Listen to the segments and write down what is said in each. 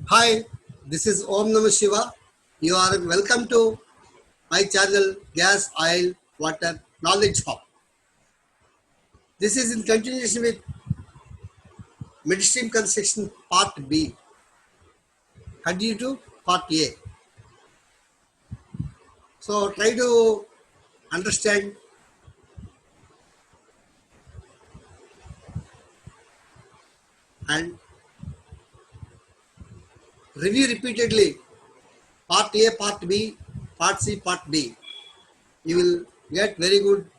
Hi, this is Om Namah Shiva. You are welcome to my channel Gas, Oil, Water, Knowledge Hub. This is in continuation with Midstream Construction Part B. Continue to Part A. So try to understand and review repeatedly Part A, Part B, Part C, Part D. You will get very good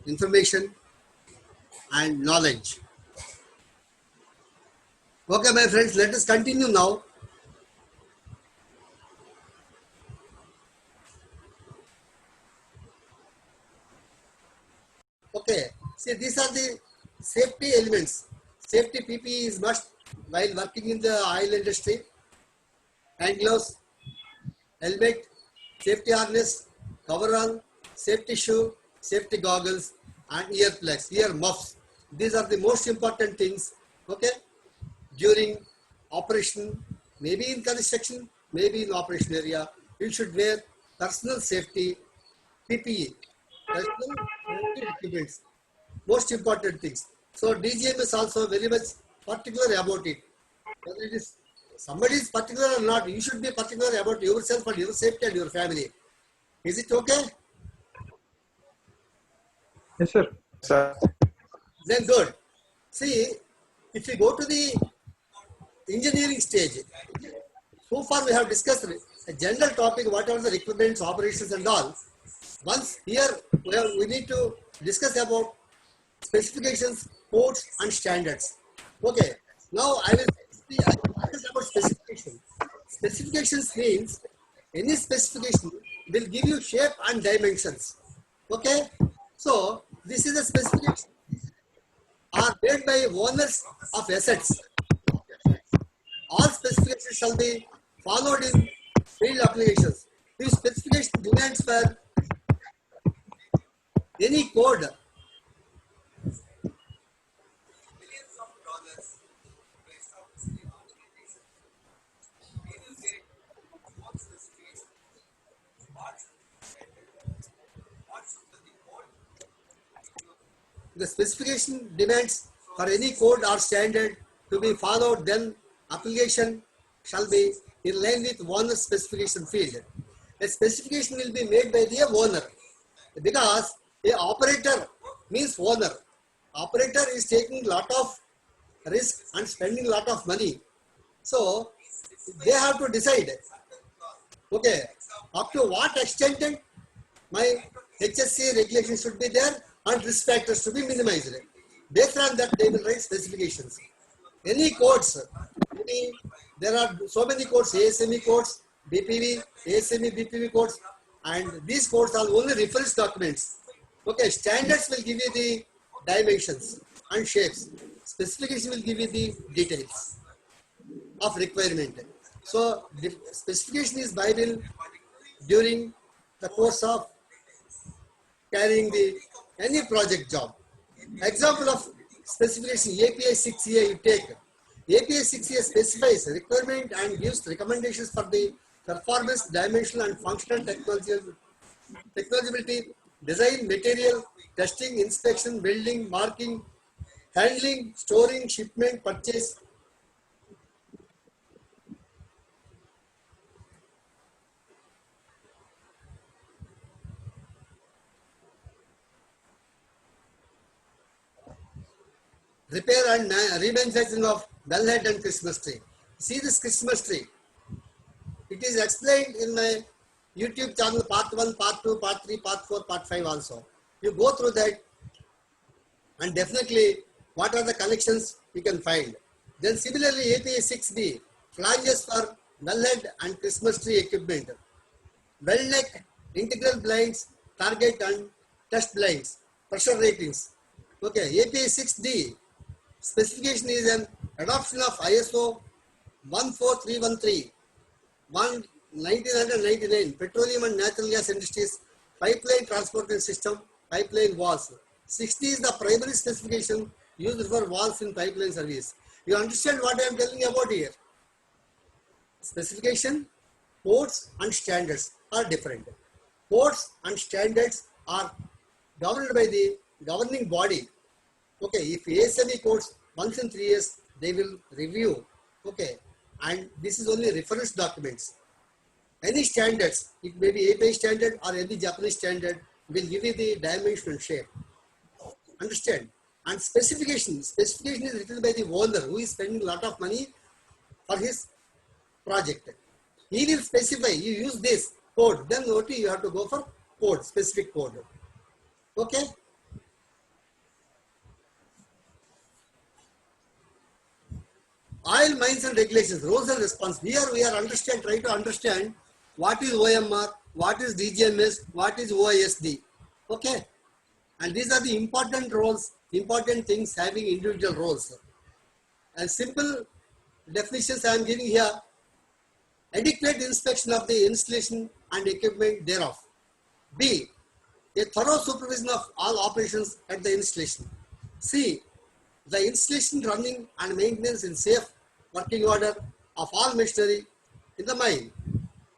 information and knowledge. Okay, my friends, let us continue now. Okay, see these are the safety elements. Safety PPE is must while working in the oil industry. Hand gloves, helmet, safety harness, coverall, safety shoe, safety goggles, and earplugs, ear muffs. These are the most important things. Okay, during operation, maybe in construction, maybe in operation area, you should wear personal safety PPE, personal safety equipments. Most important things. So DGM is also very much particular about it. Whether it is somebody is particular or not, you should be particular about yourself and your safety and your family. Is it okay? Yes, sir. Sir. Then good. See, if we go to the engineering stage, so far we have discussed a general topic, what are the requirements, operations and all. Once here we need to discuss about specifications, codes and standards. Okay, now I will discuss about specifications. Specifications means any specification will give you shape and dimensions. Okay, so this is a specification are made by owners of assets. All specifications shall be followed in field applications. This specification demands for any code the specification demands for any code or standard to be followed, then application shall be in line with owner's specification field. A specification will be made by the owner because a operator means owner. Operator is taking lot of risk and spending lot of money. So they have to decide, okay, up to what extent my HSC regulation should be there and risk factors should be minimized. Based on that, they will write specifications. Any codes, there are so many codes, ASME codes, BPV, ASME, BPV codes, and these codes are only reference documents. Okay, standards will give you the dimensions and shapes. Specification will give you the details of requirement. So, the specification is vital during the course of carrying the any project job. Example of specification API 6A you take. API 6A specifies requirement and gives recommendations for the performance, dimensional and functional technologibility, design, material, testing, inspection, building, marking, handling, storing, shipment, purchase. Repair and remanufacturing of wellhead and Christmas tree. See this Christmas tree. It is explained in my YouTube channel part 1, part 2, part 3, part 4, part 5 also. You go through that and definitely what are the connections you can find. Then similarly APA 6B, flanges for wellhead and Christmas tree equipment. Well neck, integral blinds, target and test blinds, pressure ratings. Okay, APA 6D, specification is an adoption of ISO 14313, 1999, petroleum and natural gas industries, pipeline transportation system, pipeline walls. 60 is the primary specification used for walls in pipeline service. You understand what I am telling you about here? Specification, codes and standards are different. Codes and standards are governed by the governing body. Okay, if ASME codes once in 3 years, they will review. Okay, and this is only reference documents. Any standards, it may be API standard or any Japanese standard, will give you the dimension and shape. Understand? And specification is written by the owner who is spending a lot of money for his project. He will specify, you use this code, then only you have to go for code, specific code. Okay? Oil mines and regulations, roles and response. Here we are trying to understand what is OMR, what is DGMS, what is OISD. Okay? And these are the important roles, important things having individual roles. And simple definitions I am giving here: adequate inspection of the installation and equipment thereof. B, a thorough supervision of all operations at the installation. C, the installation, running and maintenance in safe working order of all machinery in the mine.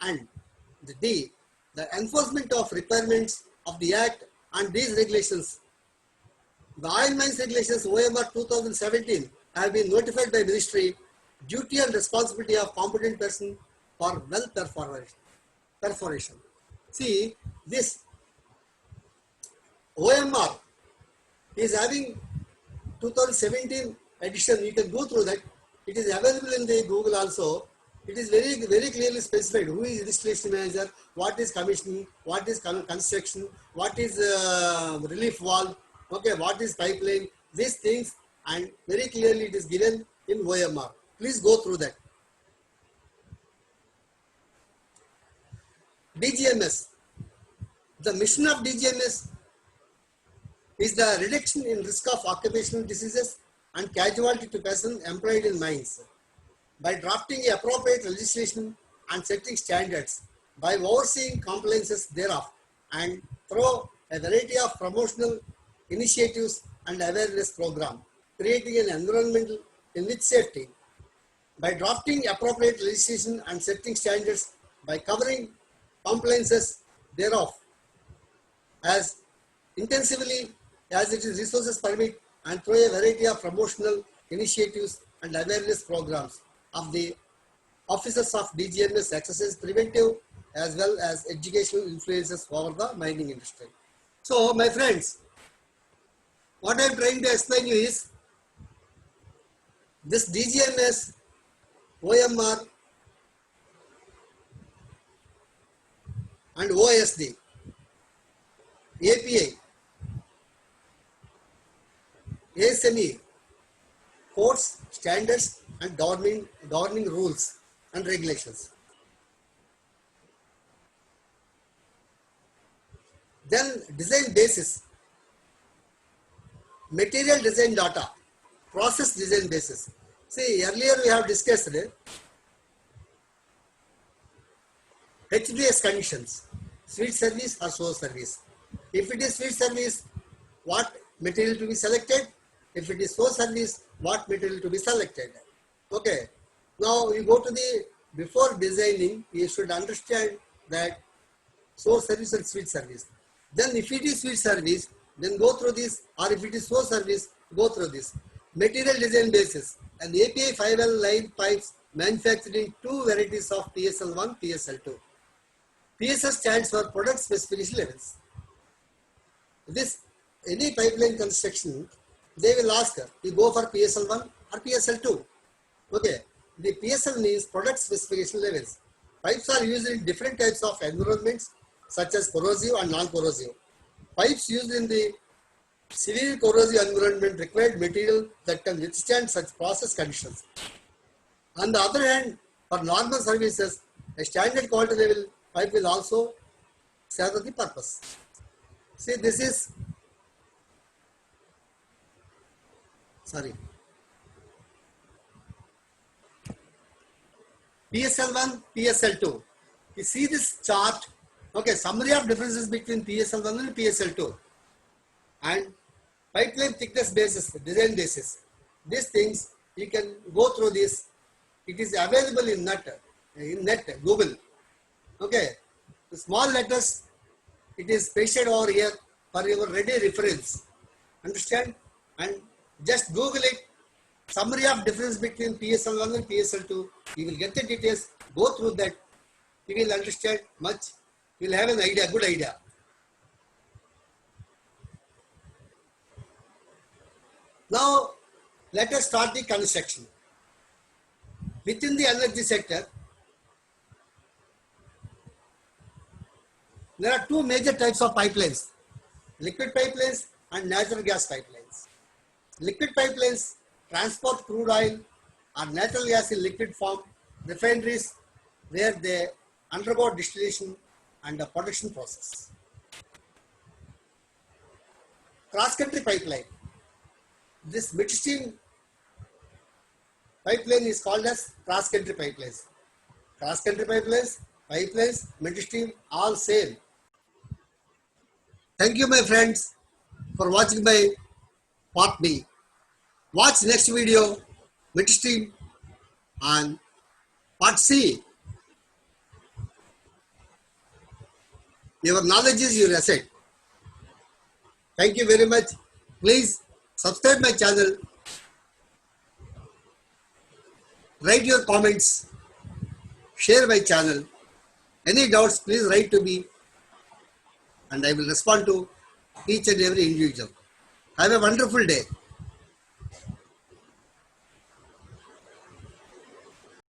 And the D, the enforcement of requirements of the Act and these regulations. The oil mines regulations OMR 2017 have been notified by Ministry, duty and responsibility of competent person for well perforation. See, this OMR is having 2017 edition. You can go through that. It is available in the Google also. It is very, very clearly specified who is installation manager, what is commissioning, what is construction, what is relief valve, okay, what is pipeline, these things, and very clearly it is given in OMR. Please go through that. DGMS. The mission of DGMS is the reduction in risk of occupational diseases and casualty to persons employed in mines by drafting appropriate legislation and setting standards, by overseeing compliances thereof, and through a variety of promotional initiatives and awareness program, creating an environment in which safety, by drafting appropriate legislation and setting standards, by covering compliances thereof as intensively as its resources permit, and through a variety of promotional initiatives and awareness programs of the officers of DGMS exercise preventive as well as educational influences over the mining industry. So, my friends, what I am trying to explain you is this DGMS, OMR and OSD, API, ASME, codes, standards and governing rules and regulations. Then design basis, material design data, process design basis. See, earlier we have discussed HDS conditions, sweet service or source service. If it is sweet service, what material to be selected? If it is source service, what material to be selected? Okay. Now you go to the, before designing, you should understand that source service and sweet service. Then if it is sweet service, then go through this, or if it is source service, go through this. Material design basis, and API 5L line pipes manufactured in two varieties of PSL1, PSL2. PSL stands for product specification levels. This, any pipeline construction, they will ask, you go for PSL1 or PSL2. Okay, the PSL means product specification levels. Pipes are used in different types of environments such as corrosive and non-corrosive. Pipes used in the severe corrosive environment required material that can withstand such process conditions. On the other hand, for normal services, a standard quality level pipe will also serve the purpose. See, this is, sorry, PSL1, PSL2. You see this chart, okay, summary of differences between PSL1 and PSL2. And pipeline thickness basis, design basis. These things, you can go through this. It is available in NUT. in net, Google. Okay. The small letters, it is pasted over here for your ready reference. Understand? And just Google it. Summary of difference between PSL1 and PSL2. You will get the details. Go through that. You will understand much. You will have an idea, good idea. Now, let us start the construction. Within the energy sector, there are two major types of pipelines, liquid pipelines and natural gas pipelines. Liquid pipelines transport crude oil or natural gas in liquid form, refineries where they undergo distillation and the production process. Cross-country pipeline. This midstream pipeline is called as cross-country pipelines. Cross-country pipelines, midstream, all same. Thank you, my friends, for watching my part B. Watch next video, midstream, and part C. Your knowledge is your asset. Thank you very much. Please subscribe my channel. Write your comments. Share my channel. Any doubts, please write to me and I will respond to each and every individual. Have a wonderful day.